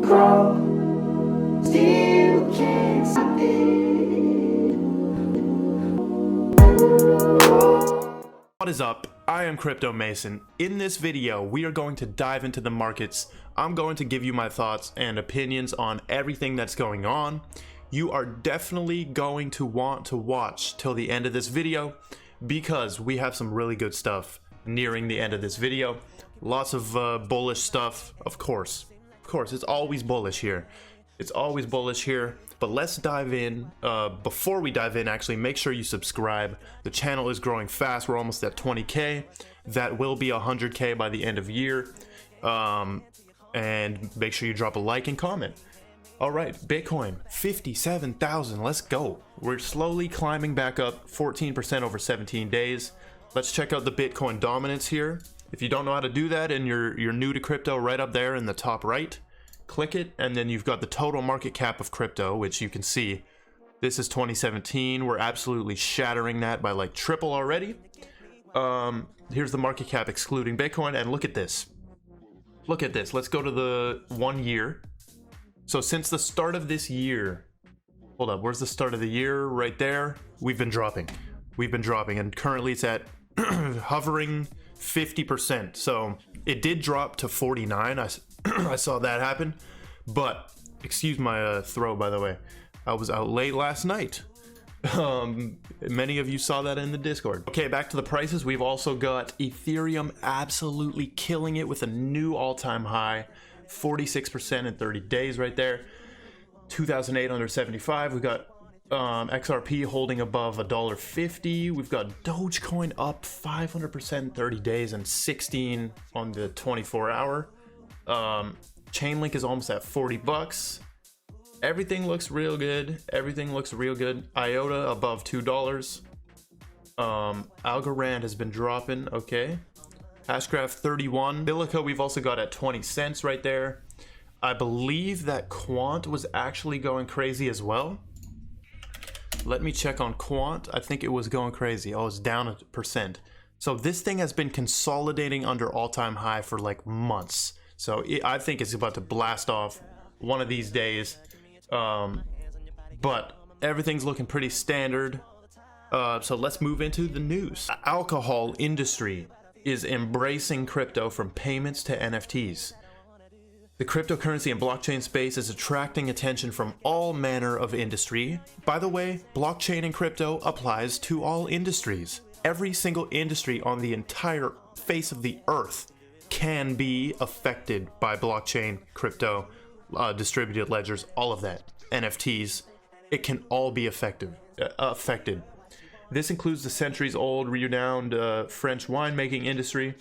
grow, still can't stop it. What is up? I am Crypto Mason. In this video, we are going to dive into the markets. I'm going to give you my thoughts and opinions on everything that's going on. You are definitely going to want to watch till the end of this video because we have some really good stuff nearing the end of this video. Lots of bullish stuff, of course. Of course, it's always bullish here. It's always bullish here. But let's dive in. Before we dive in, actually, make sure you subscribe. The channel is growing fast. We're almost at 20K. That will be 100K by the end of year. And make sure you drop a like and comment. All right, Bitcoin, 57,000. Let's go. We're slowly climbing back up 14% over 17 days. Let's check out the Bitcoin dominance here. If you don't know how to do that and you're new to crypto, right up there in the top right, click it, and then you've got the total market cap of crypto, which you can see. This is 2017. We're absolutely shattering that by like triple already. Here's the market cap excluding Bitcoin, and look at this. Look at this. Let's go to the 1 year. So since the start of this year, hold up, where's the start of the year? Right there. We've been dropping. We've been dropping, and currently it's at hovering 50%. So it did drop to 49. I saw that happen, but excuse my throw, by the way. I was out late last night. Many of you saw that in the Discord. Okay, back to the prices. We've also got Ethereum absolutely killing it with a new all-time high, 46% in 30 days right there. 2,875. We've got XRP holding above $1.50. We've got Dogecoin up 500% in 30 days and 16 on the 24-hour. Chainlink is almost at 40 bucks. Everything looks real good. Everything looks real good. IOTA above $2. Algorand has been dropping. Okay. Hashgraph 31. Silica we've also got at 20 cents right there. I believe that Quant was actually going crazy as well. Let me check on Quant. I think it was going crazy. Oh, it's down 1%. So this thing has been consolidating under all-time high for like months. So I think it's about to blast off one of these days. But everything's looking pretty standard. So let's move into the news. The alcohol industry is embracing crypto from payments to NFTs. The cryptocurrency and blockchain space is attracting attention from all manner of industry. By the way, blockchain and crypto applies to all industries. Every single industry on the entire face of the earth can be affected by blockchain, crypto, distributed ledgers, all of that, NFTs. It can all be affected. This includes the centuries-old, renowned French winemaking industry.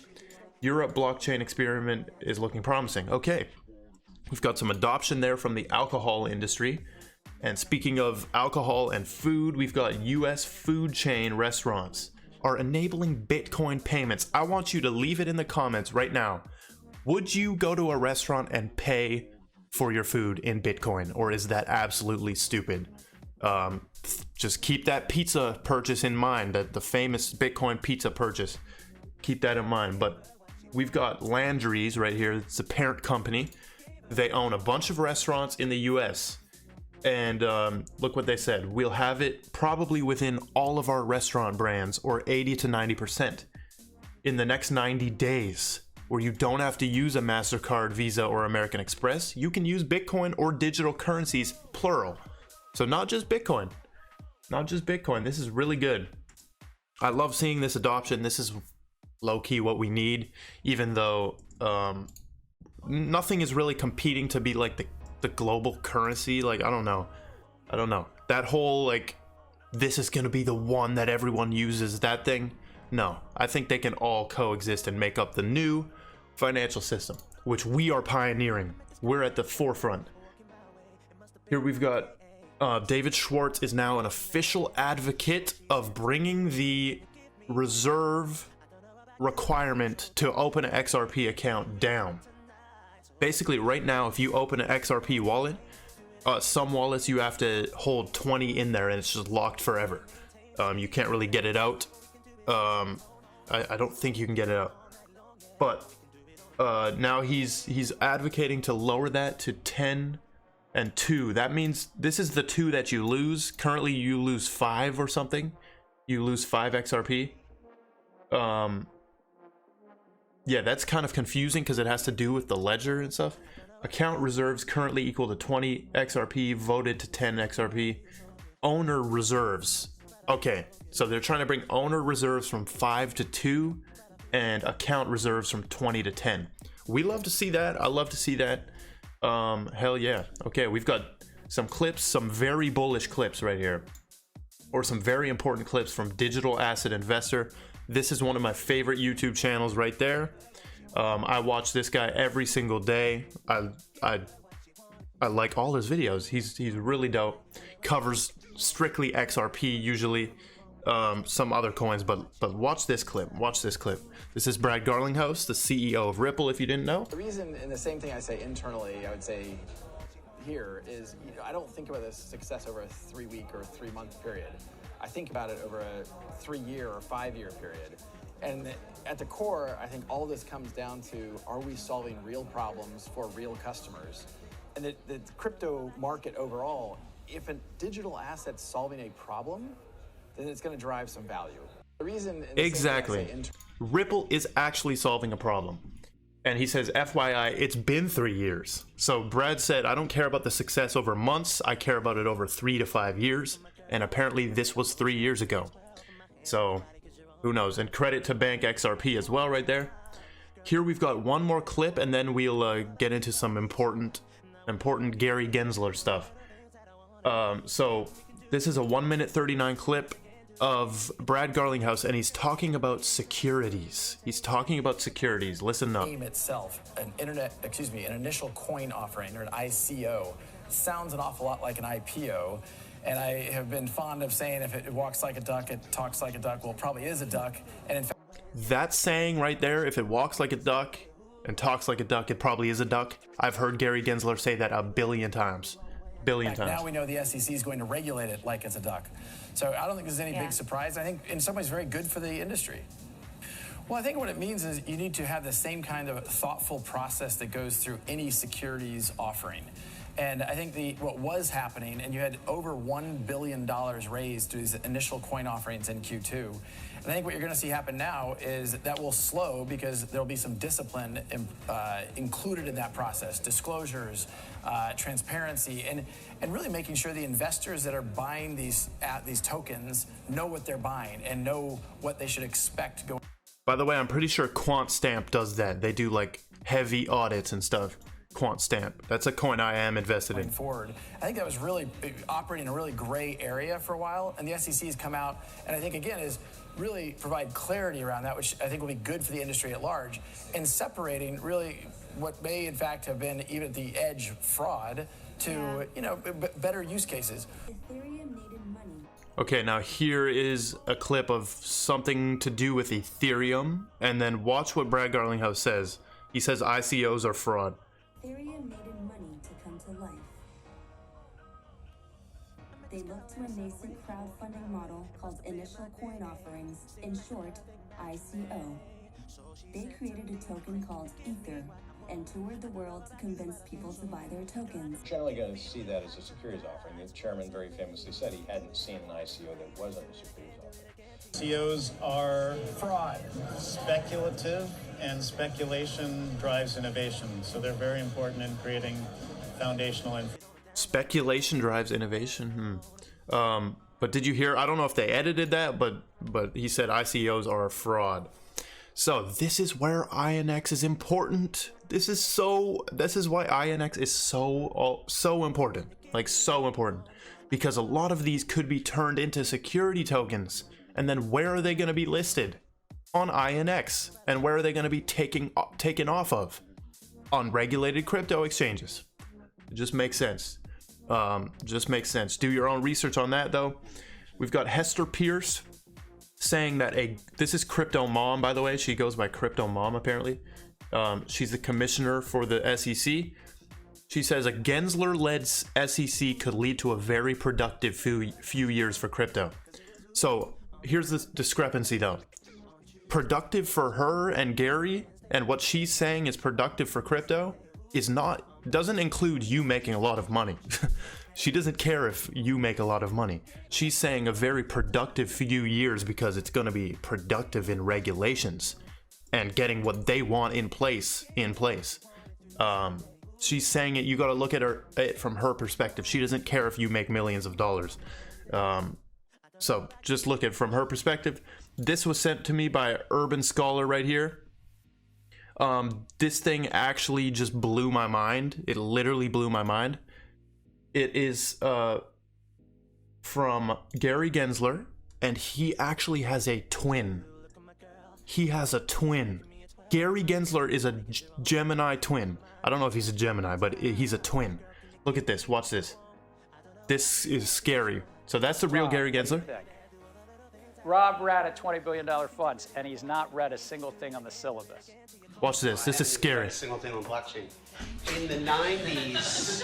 Europe blockchain experiment is looking promising. Okay, we've got some adoption there from the alcohol industry. And speaking of alcohol and food, we've got US food chain restaurants are enabling Bitcoin payments. I want you to leave it in the comments right now. Would you go to a restaurant and pay for your food in Bitcoin, or is that absolutely stupid? Just keep that pizza purchase in mind, that the famous Bitcoin pizza purchase. Keep that in mind. But we've got Landry's right here. It's a parent company. They own a bunch of restaurants in the US. And look what they said. We'll have it probably within all of our restaurant brands, or 80 to 90% in the next 90 days, where you don't have to use a MasterCard, Visa, or American Express. You can use Bitcoin or digital currencies, plural. So not just Bitcoin. Not just Bitcoin. This is really good. I love seeing this adoption. This is low-key what we need, even though nothing is really competing to be like the global currency. Like, I don't know. That whole, like, this is gonna be the one that everyone uses, that thing. No, I think they can all coexist and make up the new financial system, which we are pioneering. We're at the forefront. Here we've got David Schwartz is now an official advocate of bringing the reserve requirement to open an XRP account down. Basically, right now, if you open an XRP wallet, some wallets you have to hold 20 in there and it's just locked forever. You can't really get it out. I don't think you can get it out. But Now he's advocating to lower that to 10 and 2. That means this is the 2 that you lose. Currently you lose 5 or something. You lose 5 XRP. Yeah, that's kind of confusing because it has to do with the ledger and stuff. Account reserves currently equal to 20 XRP, voted to 10 XRP. Owner reserves. Okay, so they're trying to bring owner reserves from 5 to 2 and account reserves from 20 to 10. We love to see that. I love to see that. Hell yeah. Okay, we've got some clips, some very bullish clips right here. Or some very important clips from Digital Asset Investor. This is one of my favorite YouTube channels right there. I watch this guy every single day. I like all his videos. He's really dope. Covers strictly XRP usually. Some other coins, but watch this clip. Watch this clip. This is Brad Garlinghouse, the CEO of Ripple, if you didn't know. The reason, and the same thing I say internally, I would say here is, I don't think about this success over a 3-week or 3-month period. I think about it over a 3-year or 5-year period. And at the core, I think all this comes down to, are we solving real problems for real customers? And the crypto market overall, if a digital asset's solving a problem, then it's going to drive some value. The reason, exactly. Ripple is actually solving a problem. And he says, FYI, it's been 3 years. So Brad said, I don't care about the success over months. I care about it over 3 to 5 years. And apparently this was 3 years ago. So who knows? And credit to Bank XRP as well right there. Here we've got one more clip and then we'll get into some important Gary Gensler stuff. So this is a 1:39 clip of Brad Garlinghouse, and he's talking about securities. He's talking about securities. Listen up. Name itself, an initial coin offering, or an ICO, sounds an awful lot like an IPO. And I have been fond of saying, if it walks like a duck, it talks like a duck. Well, it probably is a duck. And in fact, that saying right there, if it walks like a duck and talks like a duck, it probably is a duck. I've heard Gary Gensler say that a billion times. Now we know the SEC is going to regulate it like it's a duck. So I don't think there's any big surprise. I think in some ways very good for the industry. Well, I think what it means is you need to have the same kind of thoughtful process that goes through any securities offering. And I think what was happening, and you had over $1 billion raised through these initial coin offerings in Q2. And I think what you're going to see happen now is that will slow because there'll be some discipline included in that process, disclosures, transparency, and really making sure the investors that are buying these tokens know what they're buying and know what they should expect going. By the way, I'm pretty sure QuantStamp does that. They do like heavy audits and stuff. QuantStamp. That's a coin I am invested in. Forward. I think that was really operating in a really gray area for a while, and the SEC has come out, and I think again is really provide clarity around that, which I think will be good for the industry at large, and separating really what may in fact have been even at the edge fraud to better use cases. Okay, now here is a clip of something to do with Ethereum, and then watch what Brad Garlinghouse says. He says ICOs are fraud. Ethereum needed money to come to life. They looked to a nascent crowdfunding model called initial coin offerings, in short, ICO. They created a token called Ether and toured the world to convince people to buy their tokens. Generally going to see that as a securities offering. The chairman very famously said he hadn't seen an ICO that wasn't a securities offering. ICOs are fraud, speculative, and speculation drives innovation. So they're very important in creating foundational information. Speculation drives innovation. But did you hear? I don't know if they edited that, but he said ICOs are a fraud. So this is where INX is important. This is why INX is so important. Like so important. Because a lot of these could be turned into security tokens. And then where are they going to be listed? On INX. And where are they going to be taken off of? On regulated crypto exchanges. It just makes sense. Just makes sense. Do your own research on that though. We've got Hester Pierce saying that this is Crypto Mom, by the way. She goes by Crypto Mom apparently. She's the commissioner for the SEC. She says a Gensler-led SEC could lead to a very productive few years for crypto. So here's the discrepancy though. Productive for her and Gary And what she's saying is productive for crypto doesn't include you making a lot of money. She doesn't care if you make a lot of money. She's saying a very productive few years because it's going to be productive in regulations and getting what they want in place. She's saying it, you got to look at it from her perspective. She doesn't care if you make millions of dollars. So just look at it from her perspective. This was sent to me by Urban Scholar right here. This thing actually just blew my mind. It literally blew my mind. It is from Gary Gensler, and he actually has a twin. He has a twin. Gary Gensler is a Gemini twin. I don't know if he's a Gemini, but he's a twin. Look at this. Watch this. This is scary. So that's the real Gary Gensler. Rob read at $20 billion funds, and he's not read a single thing on the syllabus. Watch this. This is scary. A single thing on blockchain. In the 90s,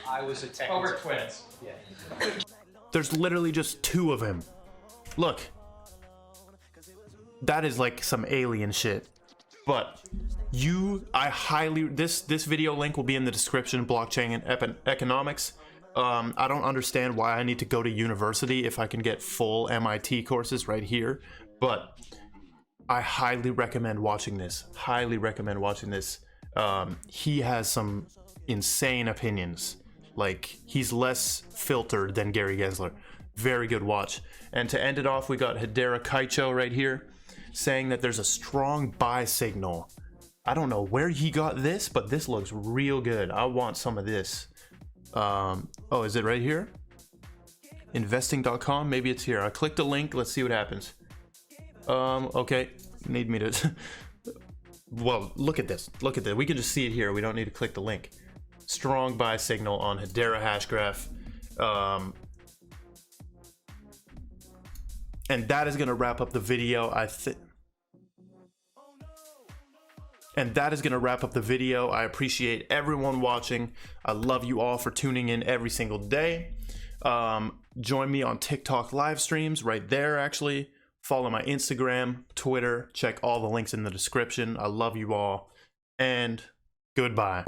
I was a tech. Oh, we're twins. Yeah. There's literally just two of him. Look. That is like some alien shit. But this video link will be in the description, blockchain and economics. I don't understand why I need to go to university if I can get full MIT courses right here, but I highly recommend watching this. Highly recommend watching this. He has some insane opinions. Like, he's less filtered than Gary Gensler. Very good watch. And to end it off, we got Hedera Kaicho right here saying that there's a strong buy signal. I don't know where he got this, but this looks real good. I want some of this. Oh, is it right here? Investing.com, maybe it's here. I clicked the link, let's see what happens. Okay, need me to well, look at this, we can just see it here, we don't need to click the link. Strong buy signal on Hedera Hashgraph. And that is gonna wrap up the video, And that is going to wrap up the video. I appreciate everyone watching. I love you all for tuning in every single day. Join me on TikTok live streams right there, actually. Follow my Instagram, Twitter. Check all the links in the description. I love you all. And goodbye.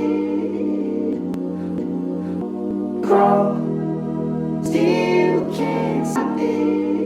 Grow, still can't stop it.